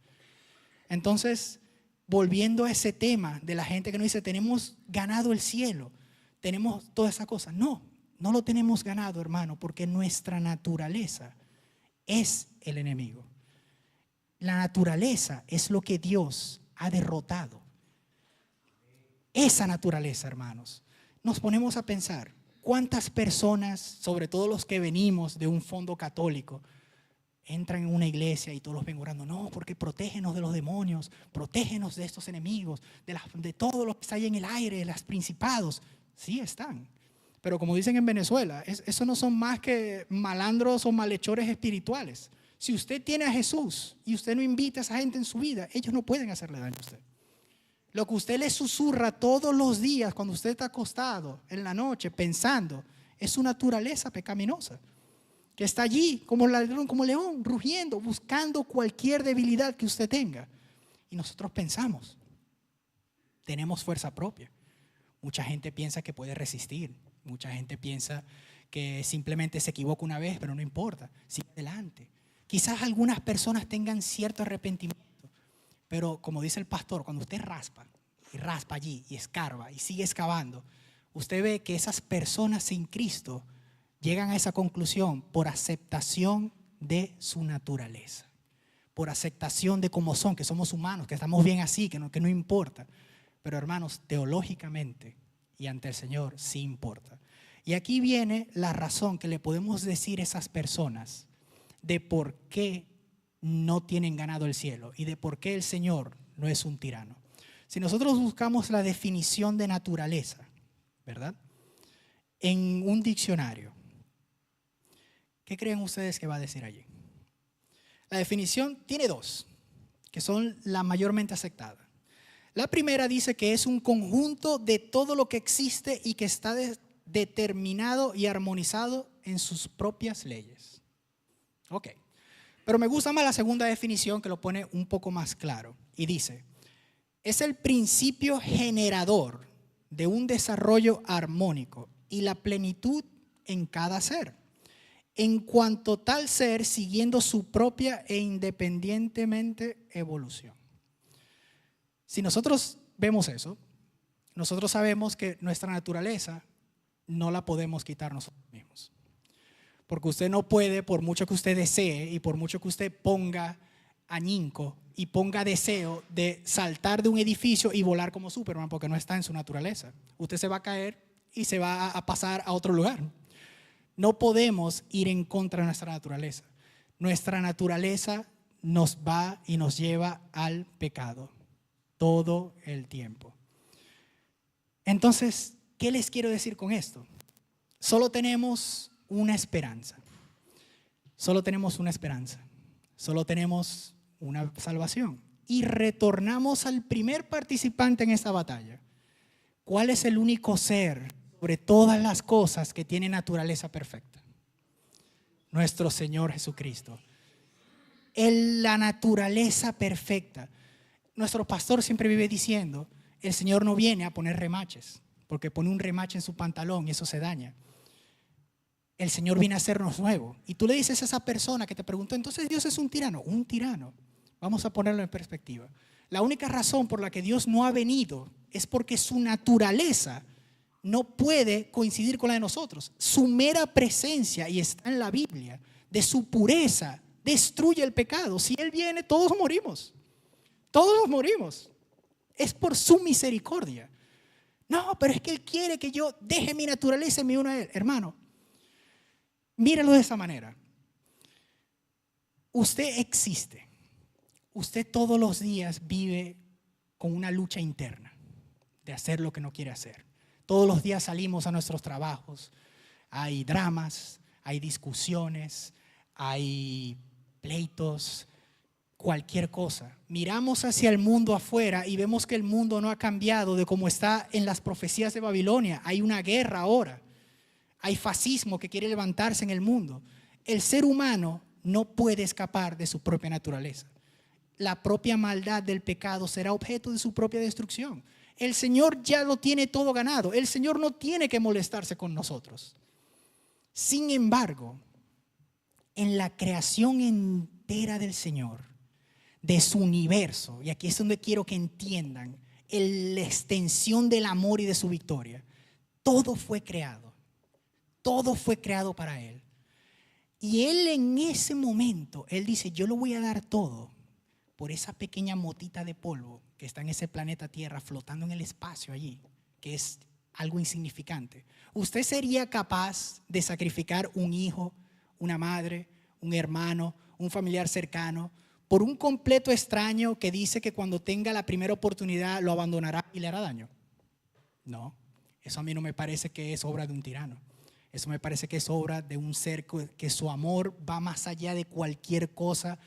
Entonces, volviendo a ese tema de la gente que nos dice, tenemos ganado el cielo, tenemos toda esa cosa. No, no lo tenemos ganado, hermano, porque nuestra naturaleza es el enemigo. La naturaleza es lo que Dios ha derrotado. Esa naturaleza, hermanos. Nos ponemos a pensar, ¿cuántas personas, sobre todo los que venimos de un fondo católico, entran en una iglesia y todos los ven orando? No, porque protégenos de los demonios, protégenos de estos enemigos, de todo lo que está ahí en el aire, de los principados. Sí están. Pero como dicen en Venezuela, eso no son más que malandros o malhechores espirituales. Si usted tiene a Jesús y usted no invita a esa gente en su vida, ellos no pueden hacerle daño a usted. Lo que usted le susurra todos los días cuando usted está acostado en la noche pensando, es su naturaleza pecaminosa, que está allí como ladrón, como león, rugiendo, buscando cualquier debilidad que usted tenga. Y nosotros pensamos, tenemos fuerza propia. Mucha gente piensa que puede resistir. Mucha gente piensa que simplemente se equivoca una vez, pero no importa, sigue adelante. Quizás algunas personas tengan cierto arrepentimiento, pero como dice el pastor, cuando usted raspa y raspa allí y escarba y sigue excavando, usted ve que esas personas sin Cristo llegan a esa conclusión por aceptación de su naturaleza, por aceptación de cómo son, que somos humanos, que estamos bien así, que no importa. Pero hermanos, teológicamente y ante el Señor sí importa. Y aquí viene la razón que le podemos decir a esas personas de por qué no tienen ganado el cielo y de por qué el Señor no es un tirano. Si nosotros buscamos la definición de naturaleza, ¿verdad? en un diccionario, ¿qué creen ustedes que va a decir allí? La definición tiene dos, que son la mayormente aceptada. La primera dice que es un conjunto de todo lo que existe y que está determinado y armonizado en sus propias leyes. Ok, pero me gusta más la segunda definición, que lo pone un poco más claro y dice: es el principio generador de un desarrollo armónico y la plenitud en cada ser, en cuanto tal ser siguiendo su propia e independientemente evolución. Si nosotros vemos eso, nosotros sabemos que nuestra naturaleza no la podemos quitar nosotros mismos. Porque usted no puede, por mucho que usted desee y por mucho que usted ponga añinco y ponga deseo de saltar de un edificio y volar como Superman, porque no está en su naturaleza. Usted se va a caer y se va a pasar a otro lugar. No podemos ir en contra de nuestra naturaleza. Nuestra naturaleza nos va y nos lleva al pecado todo el tiempo. Entonces, ¿qué les quiero decir con esto? Solo tenemos una esperanza. Solo tenemos una esperanza. Solo tenemos una salvación. Y retornamos al primer participante en esta batalla. ¿Cuál es el único ser sobre todas las cosas que tiene naturaleza perfecta? Nuestro Señor Jesucristo. La naturaleza perfecta. Nuestro pastor siempre vive diciendo: el Señor no viene a poner remaches, porque pone un remache en su pantalón y eso se daña. El Señor viene a hacernos nuevo. Y tú le dices a esa persona que te preguntó: entonces Dios es un tirano. Un tirano. Vamos a ponerlo en perspectiva. La única razón por la que Dios no ha venido es porque su naturaleza no puede coincidir con la de nosotros. Su mera presencia, y está en la Biblia, de su pureza destruye el pecado. Si Él viene, todos morimos. Todos morimos. Es por su misericordia. No, pero es que Él quiere que yo deje mi naturaleza y me una a Él. Hermano, míralo de esa manera. Usted existe. Usted todos los días vive con una lucha interna de hacer lo que no quiere hacer. Todos los días salimos a nuestros trabajos. Hay dramas, hay discusiones, hay pleitos, cualquier cosa. Miramos hacia el mundo afuera y vemos que el mundo no ha cambiado de como está en las profecías de Babilonia. Hay una guerra ahora. Hay fascismo que quiere levantarse en el mundo. El ser humano no puede escapar de su propia naturaleza. La propia maldad del pecado será objeto de su propia destrucción. El Señor ya lo tiene todo ganado. El Señor no tiene que molestarse con nosotros. Sin embargo, en la creación entera del Señor, de su universo, y aquí es donde quiero que entiendan la extensión del amor y de su victoria, todo fue creado. Todo fue creado para Él. Y Él en ese momento, Él dice: yo lo voy a dar todo por esa pequeña motita de polvo que está en ese planeta Tierra flotando en el espacio allí, que es algo insignificante. ¿Usted sería capaz de sacrificar un hijo, una madre, un hermano, un familiar cercano por un completo extraño que dice que cuando tenga la primera oportunidad lo abandonará y le hará daño? No, eso a mí no me parece que es obra de un tirano. Eso me parece que es obra de un ser que su amor va más allá de cualquier cosa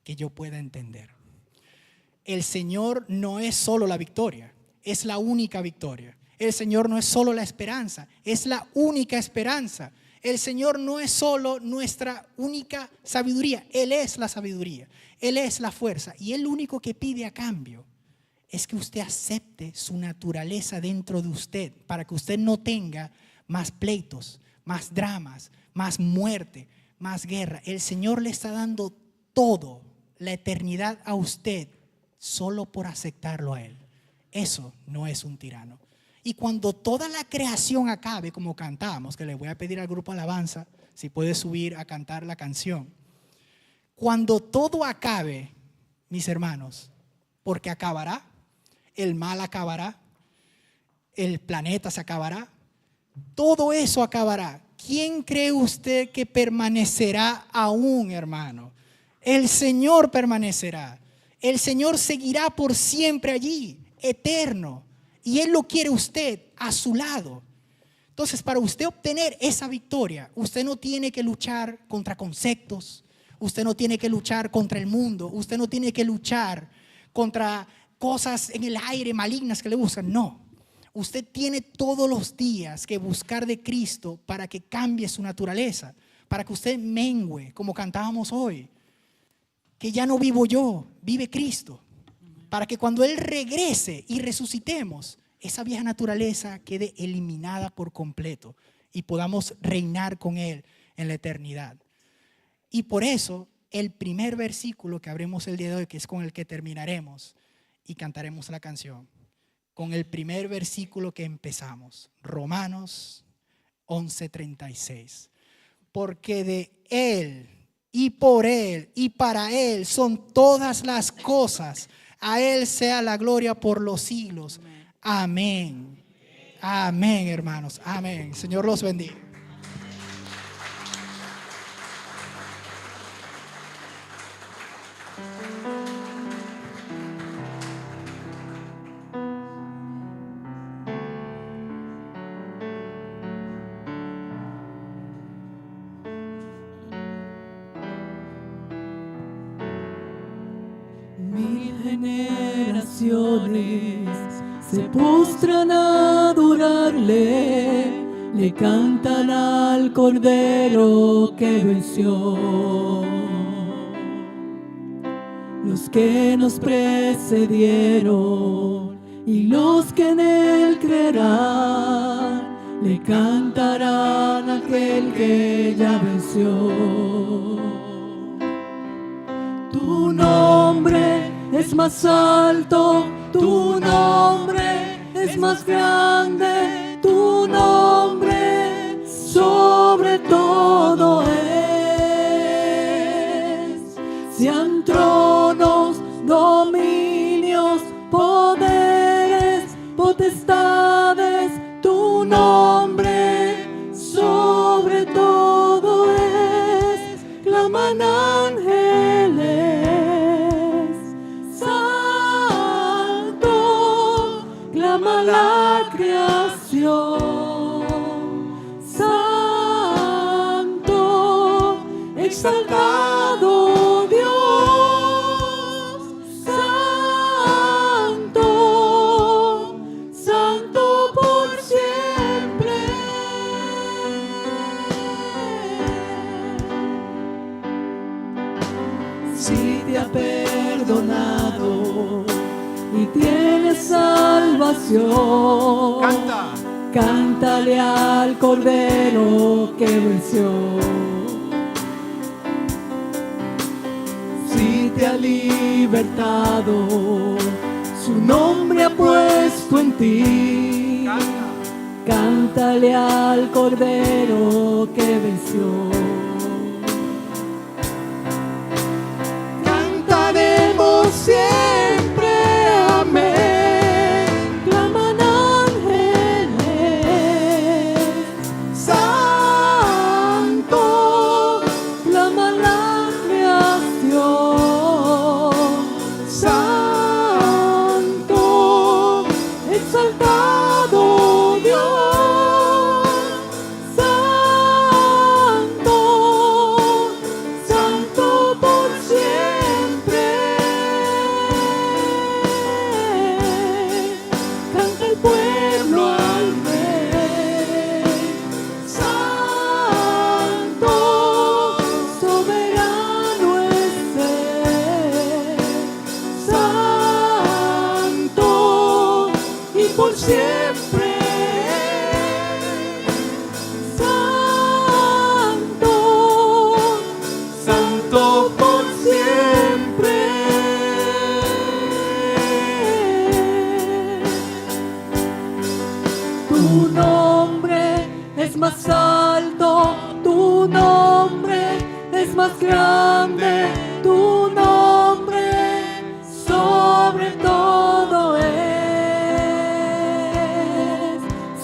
que yo pueda entender. El Señor no es solo la victoria, es la única victoria. El Señor no es solo la esperanza, es la única esperanza. El Señor no es solo nuestra única sabiduría, Él es la sabiduría, Él es la fuerza. Y Él lo único que pide a cambio es que usted acepte su naturaleza dentro de usted, para que usted no tenga más pleitos, más dramas, más muerte, más guerra. El Señor le está dando todo, la eternidad a usted, solo por aceptarlo a Él. Eso no es un tirano. Y cuando toda la creación acabe, como cantábamos, que le voy a pedir al grupo Alabanza si puede subir a cantar la canción. Cuando todo acabe, mis hermanos, porque acabará, el mal acabará, el planeta se acabará, todo eso acabará. ¿Quién cree usted que permanecerá aún, hermano? El Señor permanecerá. El Señor seguirá por siempre allí, eterno. Y Él lo quiere usted a su lado. Entonces, para usted obtener esa victoria, usted no tiene que luchar contra conceptos, usted no tiene que luchar contra el mundo, usted no tiene que luchar contra cosas en el aire malignas que le buscan. No, usted tiene todos los días que buscar de Cristo para que cambie su naturaleza, para que usted mengue, como cantábamos hoy, que ya no vivo yo, vive Cristo, para que cuando Él regrese y resucitemos, esa vieja naturaleza quede eliminada por completo y podamos reinar con Él en la eternidad. Y por eso el primer versículo que abremos el día de hoy, que es con el que terminaremos y cantaremos la canción, con el primer versículo que empezamos, Romanos 11:36. Porque de Él y por Él y para Él son todas las cosas. A Él sea la gloria por los siglos. Amén. Amén, hermanos. Amén. Señor los bendiga. Generaciones se postran a adorarle, le cantan al Cordero que venció. Los que nos precedieron y los que en Él creerán, le cantarán a aquel que ya venció. Tu nombre es más alto, tu nombre es más grande, tu nombre sobre todo es. Sean tronos, dominios, poderes, potestades, tu nombre sobre todo es. Claman ángeles, clama la creación, santo, exaltado Dios, santo, santo por siempre. Si te ha perdonado y tienes salvación, cántale al Cordero que venció. Si te ha libertado, su nombre ha puesto en ti, cántale al Cordero que venció. Cantaremos siempre. Claman ángeles, santo, clama la creación, santo, exaltado Dios, santo, santo por siempre. Canta el pueblo al Rey, santo, soberano es Él, santo y por siempre, santo, santo por siempre. Tu nombre es más alto, tu nombre es más grande, tu nombre sobre todo es.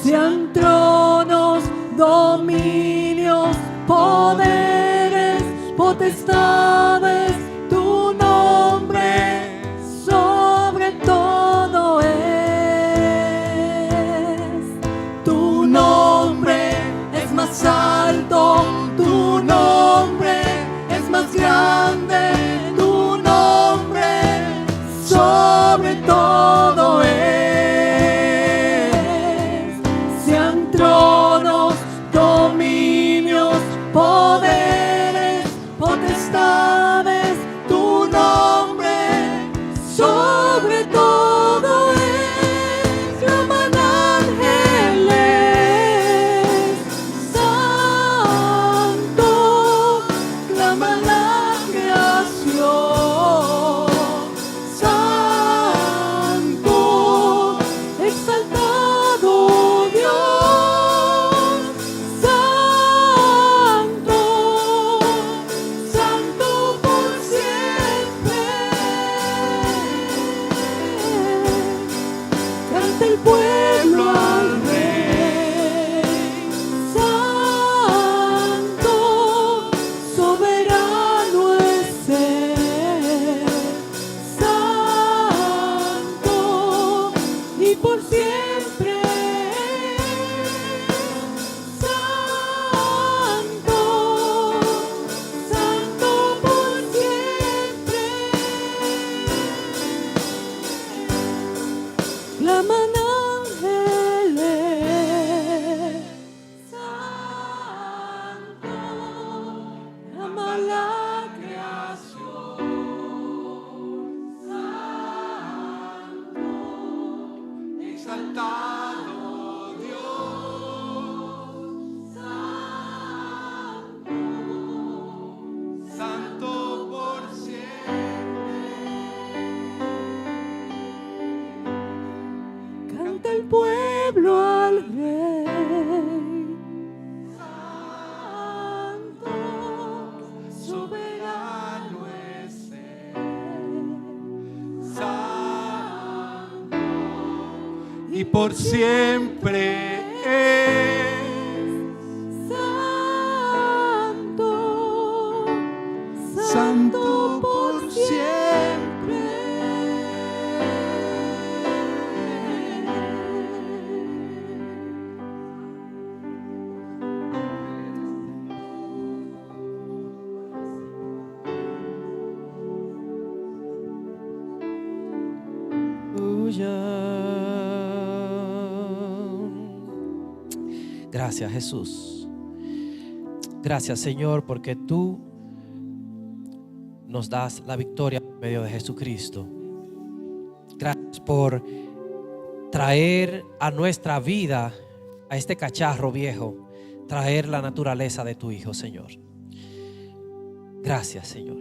Sean tronos, dominios, poderes, potestades, tu nombre sobre todo es. Tu nombre todo es. Sean tronos, dominios, poderes, potestades, tu nombre sobre todo es. Claman ángeles, santo, clama la creación, santo, exaltado Dios, santo, santo por siempre. Canta el pueblo al Rey, santo, soberano es Él, santo, y por siempre, santo, santo por siempre. Claman ángeles, santo, clama la creación, santo, exaltado Dios, santo, santo por siempre. Canta el pueblo al Rey, santo, soberano es Él, santo, y por siempre es santo, santo por siempre. Gracias, Jesús. Gracias, Señor, porque tú nos das la victoria por medio de Jesucristo. Gracias por traer a nuestra vida, a este cacharro viejo, traer la naturaleza de tu Hijo, Señor. Gracias, Señor,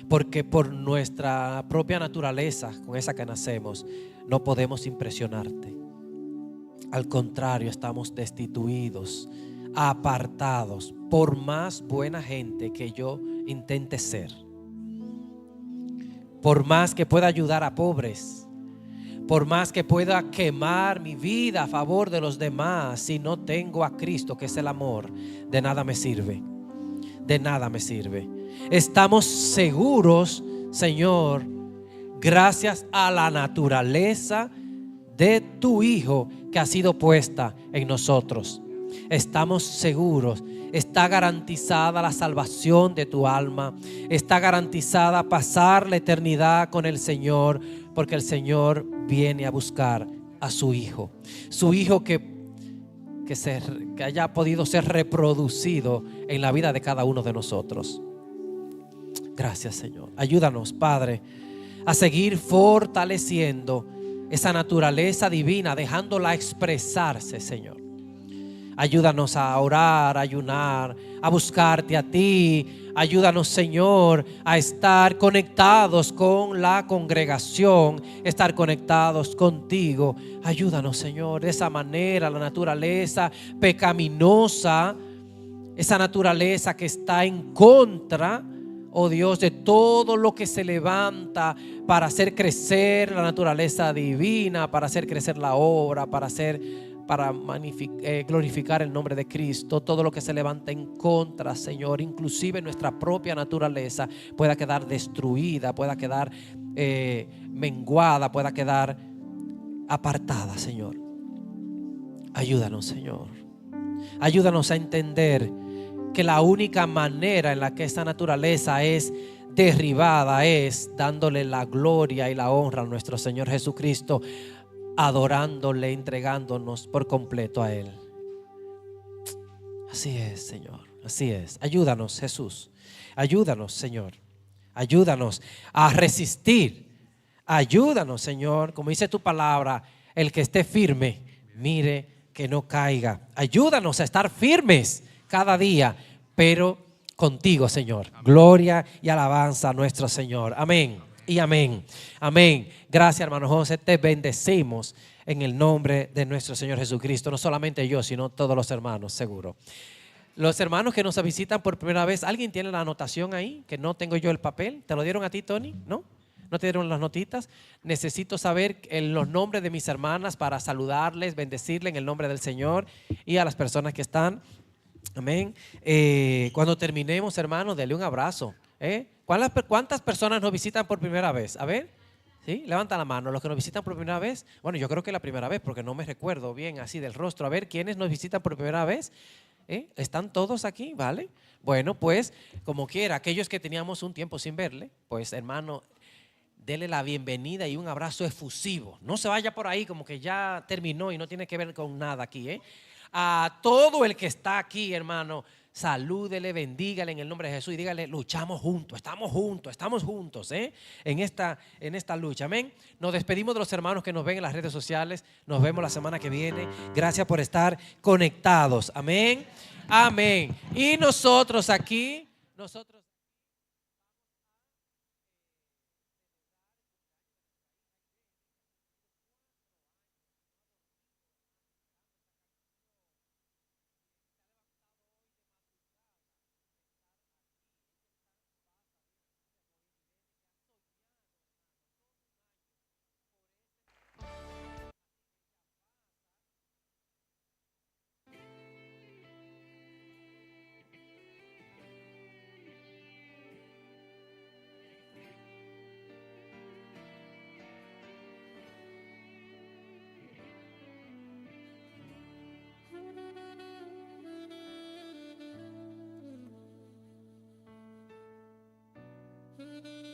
porque por nuestra propia naturaleza, con esa que nacemos, no podemos impresionarte. Al contrario, estamos destituidos, apartados, por más buena gente que yo intente ser, por más que pueda ayudar a pobres, por más que pueda quemar mi vida a favor de los demás, si no tengo a Cristo, que es el amor, de nada me sirve. De nada me sirve. Estamos seguros, Señor, gracias a la naturaleza de tu Hijo que ha sido puesta en nosotros. Estamos seguros, está garantizada la salvación de tu alma, está garantizada pasar la eternidad con el Señor, porque el Señor viene a buscar a su Hijo que haya podido ser reproducido en la vida de cada uno de nosotros. Gracias, Señor. Ayúdanos, Padre, a seguir fortaleciendo esa naturaleza divina, dejándola expresarse, Señor. Ayúdanos a orar, a ayunar, a buscarte a ti. Ayúdanos, Señor, a estar conectados con la congregación, estar conectados contigo. Ayúdanos, Señor, de esa manera la naturaleza pecaminosa, esa naturaleza que está en contra, oh Dios, de todo lo que se levanta para hacer crecer la naturaleza divina, para hacer crecer la obra, para glorificar el nombre de Cristo. Todo lo que se levanta en contra, Señor, inclusive nuestra propia naturaleza, pueda quedar destruida, pueda quedar menguada, pueda quedar apartada, Señor. Ayúdanos, Señor. Ayúdanos a entender que la única manera en la que esta naturaleza es derribada es dándole la gloria y la honra a nuestro Señor Jesucristo, adorándole, entregándonos por completo a Él. Así es, Señor, así es. Ayúdanos, Jesús. Ayúdanos, Señor. Ayúdanos a resistir. Ayúdanos, Señor, como dice tu palabra, el que esté firme, mire que no caiga. Ayúdanos a estar firmes cada día, pero contigo, Señor. Gloria y alabanza a nuestro Señor. Amén y amén. Amén. Gracias, hermano José. Te bendecimos en el nombre de nuestro Señor Jesucristo. No solamente yo, sino todos los hermanos, seguro. Los hermanos que nos visitan por primera vez, ¿alguien tiene la anotación ahí? Que no tengo yo el papel. ¿Te lo dieron a ti, Tony? ¿No? ¿No te dieron las notitas? Necesito saber los nombres de mis hermanas para saludarles, bendecirles en el nombre del Señor y a las personas que están. Amén. Cuando terminemos, hermanos, denle un abrazo. ¿Cuántas personas nos visitan por primera vez? A ver, ¿sí? Levanta la mano. Los que nos visitan por primera vez. Bueno, yo creo que la primera vez, porque no me recuerdo bien así del rostro. A ver, ¿quiénes nos visitan por primera vez? ¿Están todos aquí? ¿Vale? Bueno, pues, como quiera, aquellos que teníamos un tiempo sin verle, pues, hermano, dele la bienvenida y un abrazo efusivo. No se vaya por ahí como que ya terminó y no tiene que ver con nada aquí, A todo el que está aquí, hermano, salúdele, bendígale en el nombre de Jesús y dígale, luchamos juntos, estamos juntos, en esta lucha, amén. Nos despedimos de los hermanos que nos ven en las redes sociales. Nos vemos la semana que viene. Gracias por estar conectados, amén, amén. Y nosotros aquí, Thank you.